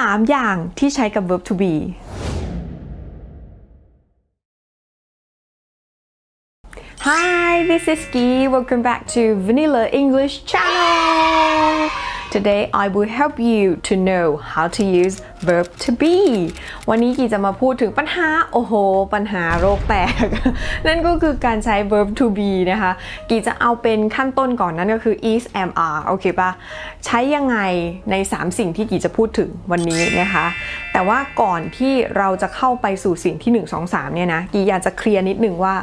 3 อย่างที่ใช้กับ verb to be Hi, this is Gi. Welcome back to Vanillaenglishchannel. Today I will help you to know how to use verb to be. วันนี้กีจะมาพูดถึงปัญหาปัญหาโรคแตก นั่นก็คือการใช้ verb to be นะคะกีจะเอาเป็นขั้นต้นก่อนนั่นก็คือ is am are โอเคปะใช้ยังไงใน3สิ่งที่กีจะพูดถึงวันนี้นะคะแต่ว่าก่อนที่เราจะเข้าไปสู่สิ่งที่1 2 3เนี่ยนะกีอยากจะเคลียร์นิดนึงว่า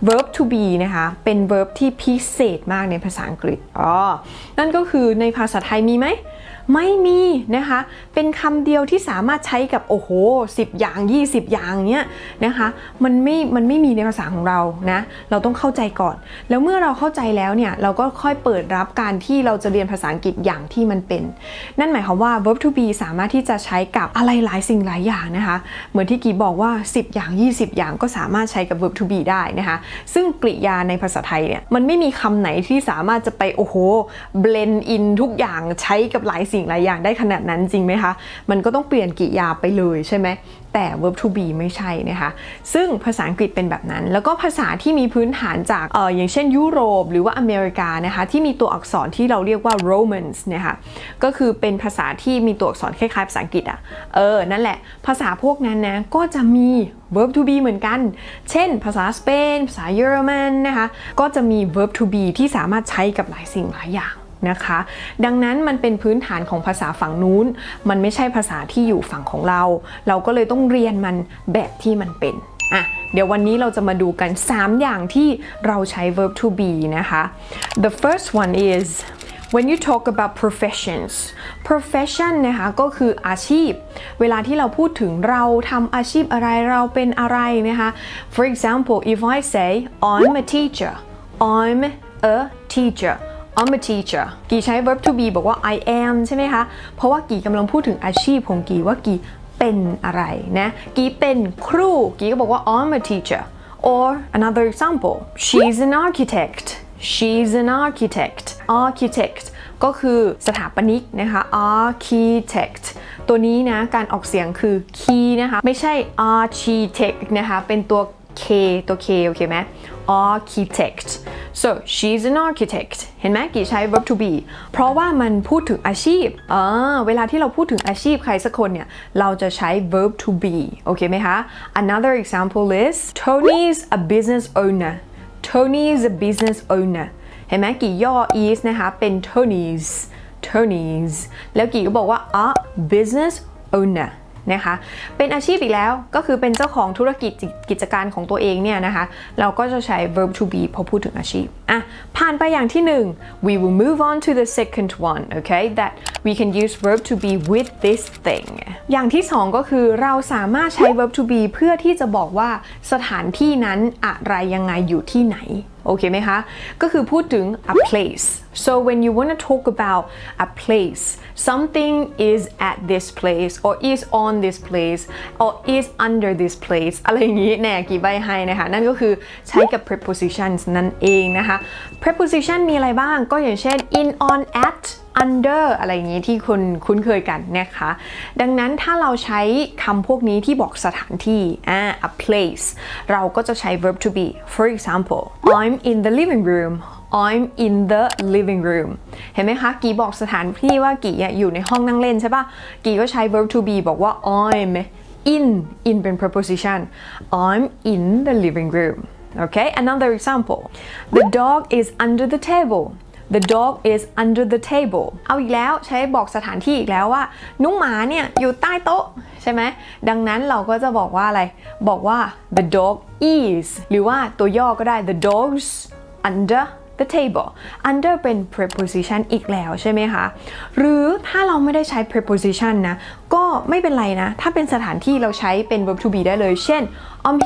verb to be นะคะเป็น verb ที่พิเศษมากในภาษาอังกฤษนั่นก็คือในภาษาไทยมีไหมไม่มีนะคะเป็นคำเดียวที่สามารถใช้กับ10 อย่าง20 อย่างเนี้ยนะคะมันไม่มีในภาษาของเรานะเราต้องเข้าใจก่อนแล้วเมื่อเราเข้าใจแล้วเนี่ยเราก็ค่อยเปิดรับการที่เราจะเรียนภาษาอังกฤษอย่างที่มันเป็นนั่นหมายความว่า verb to be สามารถที่จะใช้กับอะไรหลายสิ่งหลายอย่างนะคะเหมือนที่กีบอกว่า10 อย่าง20 อย่างก็สามารถใช้กับ verb to be ได้นะคะซึ่งกริยาในภาษาไทยเนี่ยมันไม่มีคำไหนที่สามารถจะไปblend in ทุกอย่างใช้กับหลายสิ่งหลายอย่างได้ขนาดนั้นจริงไหมคะมันก็ต้องเปลี่ยนกริยาไปเลยใช่ไหมแต่ verb to be ไม่ใช่นะคะซึ่งภาษาอังกฤษเป็นแบบนั้นแล้วก็ภาษาที่มีพื้นฐานจากอย่างเช่นยุโรปหรือว่าอเมริกานะคะที่มีตัวอักษรที่เราเรียกว่า Romance นะคะก็คือเป็นภาษาที่มีตัวอักษรคล้ายๆภาษาอังกฤษนั่นแหละภาษาพวกนั้นนะก็จะมี verb to be เหมือนกันเช่นภาษาสเปนภาษาเยอรมันนะคะก็จะมี verb to be ที่สามารถใช้กับหลายสิ่งหลายอย่างนะคะดังนั้นมันเป็นพื้นฐานของภาษาฝั่งนู้นมันไม่ใช่ภาษาที่อยู่ฝั่งของเราเราก็เลยต้องเรียนมันแบบที่มันเป็นเดี๋ยววันนี้เราจะมาดูกัน3อย่างที่เราใช้ verb to be นะคะ The first one is when you talk about profession นะคะก็คืออาชีพเวลาที่เราพูดถึงเราทำอาชีพอะไรเราเป็นอะไรนะคะ For example if I say I'm a teacher I'm a teacher กีใช้ verb to be บอกว่า I am ใช่ไหมคะเพราะว่ากีกำลังพูดถึงอาชีพของกีว่ากีเป็นอะไรนะกีเป็นครูกีก็บอกว่า I'm a teacher or another example she's an architectก็คือสถาปนิกนะคะ architect ตัวนี้นะการออกเสียงคือ key นะคะไม่ใช่ architect นะคะเป็นตัว K โอเคไหม architect so she's an architect เห็นไหมกี่ใช้ verb to be เพราะว่ามันพูดถึงอาชีพเวลาที่เราพูดถึงอาชีพใครสักคนเนี่ยเราจะใช้ verb to be โอเคไหมคะ another example is Tony's a business owner เห็นไหมกี่ย่อ is นะคะเป็น Tony's แล้วกี่ก็บอกว่า a business ownerนะคะเป็นอาชีพอีกแล้วก็คือเป็นเจ้าของธุรกิจกิจการของตัวเองเนี่ยนะคะเราก็จะใช้ verb to be พอพูดถึงอาชีพผ่านไปอย่างที่1 we will move on to the second one okay that we can use verb to be with this thing อย่างที่2ก็คือเราสามารถใช้ verb to be เพื่อที่จะบอกว่าสถานที่นั้นอะไรยังไงอยู่ที่ไหนโอเคไหมคะก็คือพูดถึง a place so when you want to talk about a place something is at this place or is on this place or is under this place อะไรอย่างนี้แน่กี่ใบให้นะคะนั่นก็คือใช้กับ prepositions นั่นเองนะคะ preposition มีอะไรบ้างก็อย่างเช่น in on at under อะไรอย่างนี้ที่คุณคุ้นเคยกันนะคะดังนั้นถ้าเราใช้คำพวกนี้ที่บอกสถานที่a place เราก็จะใช้ verb to be for example I'm in the living room เห็นไหมคะกีบอกสถานที่ว่ากีอยู่ในห้องนั่งเล่นใช่ปะกีก็ใช้ verb to be บอกว่า I'm in เป็น preposition I'm in the living room okay another example the dog is under the tableเอาอีกแล้วใช้บอกสถานที่อีกแล้วว่าน้องหมาเนี่ยอยู่ใต้โต๊ะใช่ไหมดังนั้นเราก็จะบอกว่าอะไรบอกว่า the dog is หรือว่าตัวย่อก็ได้ the dog's under the table under เป็น preposition อีกแล้วใช่ไหมคะหรือถ้าเราไม่ได้ใช้ preposition นะก็ไม่เป็นไรนะถ้าเป็นสถานที่เราใช้เป็น verb to be ได้เลยเช่น I'm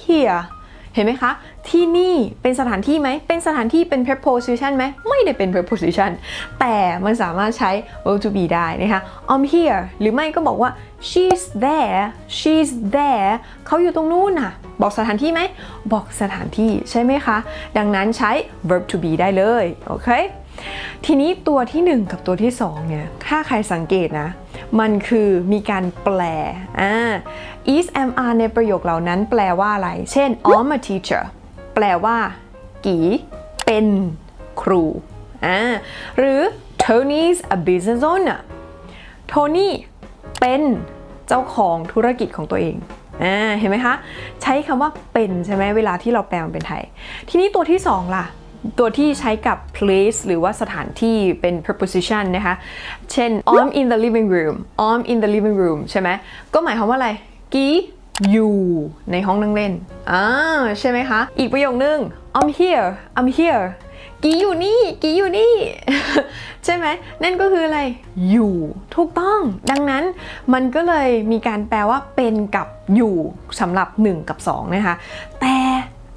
here เห็นไหมคะที่นี่เป็นสถานที่ไหมเป็นสถานที่เป็น preposition ไหมไม่ได้เป็น preposition แต่มันสามารถใช้ verb to be ได้นะคะ I'm here หรือไม่ก็บอกว่า she's there เขาอยู่ตรงนู้นน่ะบอกสถานที่ไหมบอกสถานที่ใช่ไหมคะดังนั้นใช้ verb to be ได้เลยโอเคทีนี้ตัวที่1กับตัวที่2เนี่ยถ้าใครสังเกตนะ มันคือมีการแปลis am are ในประโยคเหล่านั้นแปลว่าอะไรเช่น I'm a teacher แปลว่ากี่เป็นครูหรือ Tony's a business owner Tony เป็นเจ้าของธุรกิจของตัวเองเห็นไหมคะใช้คำว่าเป็นใช่ไหมเวลาที่เราแปลมันเป็นไทยทีนี้ตัวที่สองล่ะตัวที่ใช้กับ place หรือว่าสถานที่เป็น preposition นะคะเช่น I'm in the living room I'm in the living room ใช่ไหมก็หมายความว่าอะไรกี่อยู่ในห้องนั่งเล่นใช่ไหมคะอีกประโยคนึง I'm here I'm here กี่อยู่นี่กี่อยู่นี่ ใช่ไหมนั่นก็คืออะไรอยู่ถูกต้องดังนั้นมันก็เลยมีการแปลว่าเป็นกับอยู่สำหรับ1กับ2นะคะแต่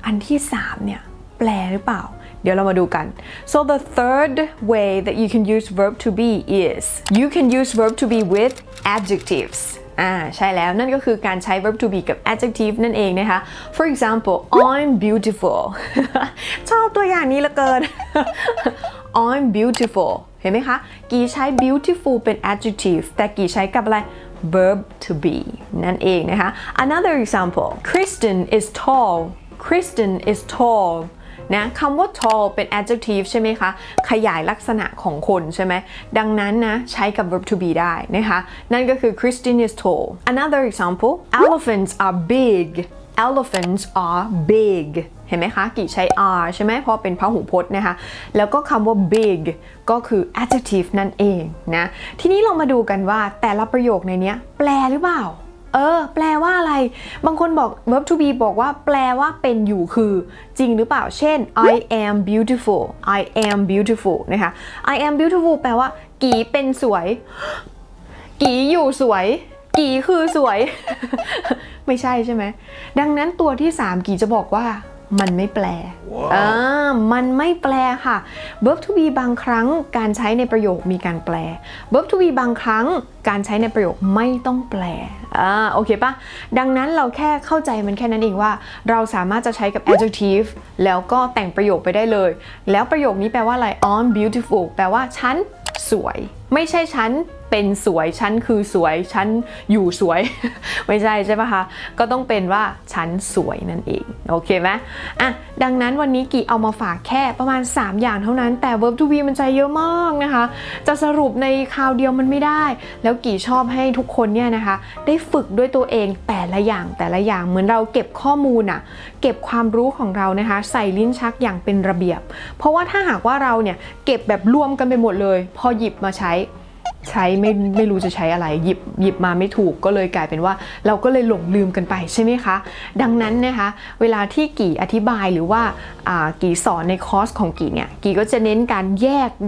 อันที่3เนี่ยแปลหรือเปล่าเดี๋ยวเรามาดูกัน so the third way that you can use verb to be is you can use verb to be with adjectivesใช่แล้วนั่นก็คือการใช้ verb to be กับ adjective นั่นเองนะคะ for example I'm beautiful ชอบตัวอย่างนี้เหลือเกิน I'm beautiful เห็นไหมคะกีใช้ beautiful เป็น adjective แต่กีใช้กับอะไร verb to be นั่นเองนะคะ another example Kristen is tall Kristen is tall นะคำว่า tall เป็น adjective ใช่ไหมคะขยายลักษณะของคนใช่ไหมดังนั้นนะใช้กับ verb to be ได้นะคะนั่นก็คือ Kristen is tall another example elephants are big elephants are big เห็นไหมคะกี่ใช้ are ใช่ไหมเพราะเป็นพหูพจน์นะคะแล้วก็คำว่า big ก็คือ adjective นั่นเองนะทีนี้เรามาดูกันว่าแต่ละประโยคในนี้แปลหรือเปล่าแปลว่าอะไรบางคนบอก verb to be บอกว่าแปลว่าเป็นอยู่คือจริงหรือเปล่าเช่น I am beautiful I am beautiful นะคะ I am beautiful แปลว่ากี่เป็นสวยกี่อยู่สวยกี่คือสวย ไม่ใช่ใช่ไหมดังนั้นตัวที่3กี่จะบอกว่ามันไม่แปล มันไม่แปลค่ะ verb to be บางครั้งการใช้ในประโยคมีการแปล verb to be บางครั้งการใช้ในประโยคไม่ต้องแปลโอเคปะดังนั้นเราแค่เข้าใจมันแค่นั้นเองว่าเราสามารถจะใช้กับ adjective แล้วก็แต่งประโยคไปได้เลยแล้วประโยคนี้แปลว่าอะไร I'm beautiful แปลว่าฉันสวยไม่ใช่ฉันเป็นสวยฉันคือสวยฉันอยู่สวย ไม่ใช่ใช่ปะคะก็ต้องเป็นว่าฉันสวยนั่นเองโอเคไหมดังนั้นวันนี้กี่เอามาฝากแค่ประมาณ3อย่างเท่านั้นแต่ verb to be มันใจเยอะมากนะคะจะสรุปในคราวเดียวมันไม่ได้แล้วกี่ชอบให้ทุกคนเนี่ยนะคะได้ฝึกด้วยตัวเองแต่ละอย่างเหมือนเราเก็บข้อมูลเก็บความรู้ของเรานะคะใส่ลิ้นชักอย่างเป็นระเบียบเพราะว่าถ้าหากว่าเราเนี่ยเก็บแบบรวมกันไปหมดเลยพอหยิบมาใช้ไม่รู้จะใช้อะไรหยิบมาไม่ถูกก็เลยกลายเป็นว่าเราก็เลยหลงลืมกันไปใช่ไหมคะดังนั้นนะคะเวลาที่กี่อธิบายหรือว่ากี่สอนในคอร์สของกี่เนี่ยกี่ก็จะเน้นการแ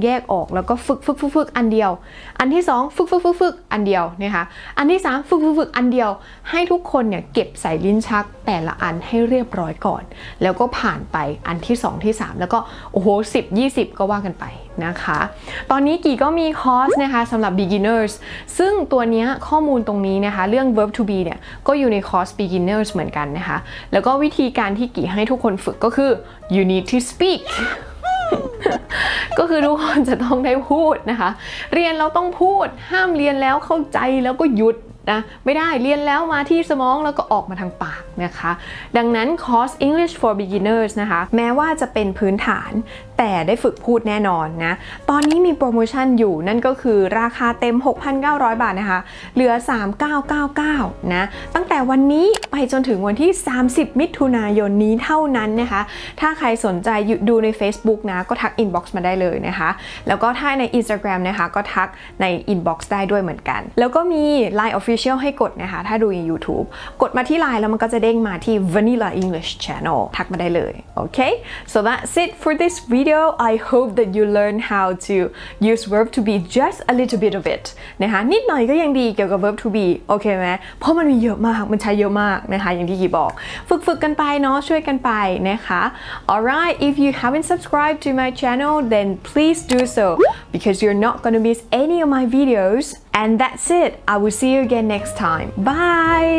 ยกออกแล้วก็ฝึกอันเดียวอันที่2ฝึกอันเดียวนะคะอันที่3ฝึกอันเดียวให้ทุกคนเนี่ยเก็บใส่ลิ้นชักแต่ละอันให้เรียบร้อยก่อนแล้วก็ผ่านไปอันที่2ที่3แล้วก็โอ้โห10-20ก็ว่ากันไปนะคะตอนนี้กี่ก็มีคอร์สนะคะสำหรับ beginners ซึ่งตัวนี้ข้อมูลตรงนี้นะคะเรื่อง verb to be เนี่ยก็อยู่ในคอร์ส beginners เหมือนกันนะคะแล้วก็วิธีการที่กี่ให้ทุกคนฝึกก็คือ you need to speak ก็คือทุกคนจะต้องได้พูดนะคะเรียนเราต้องพูดห้ามเรียนแล้วเข้าใจแล้วก็หยุดนะไม่ได้เรียนแล้วมาที่สมองแล้วก็ออกมาทางปากนะคะดังนั้นคอร์ส English for Beginners นะคะแม้ว่าจะเป็นพื้นฐานแต่ได้ฝึกพูดแน่นอนนะตอนนี้มีโปรโมชั่นอยู่นั่นก็คือราคาเต็ม 6,900 บาทนะคะเหลือ 3,999 นะตั้งแต่วันนี้ไปจนถึงวันที่30มิถุนายนนี้เท่านั้นนะคะถ้าใครสนใจดูใน Facebook นะก็ทัก inbox มาได้เลยนะคะแล้วก็ถ้าใน Instagram นะคะก็ทักใน inbox ได้ด้วยเหมือนกันแล้วก็มี Line Official ให้กดนะคะถ้าดูใน YouTube กดมาที่ Line แล้วมันก็จะเด้งมาที่ Vanillaenglishchannel ทักมาได้เลยโอเค so that's it for this video I hope that you learn how to use verb to be just a little bit of it นะคะนิดหน่อยก็ยังดีเกี่ยวกับ verb to be โอเคไหมเพราะมันมีเยอะมากมันใช้เยอะมากนะคะอย่างที่กี่บอกฝึกกันไปเนาะช่วยกันไปนะคะ alright if you haven't subscribed to my channel then please do so because you're not gonna miss any of my videos and that's it I will see you again next time bye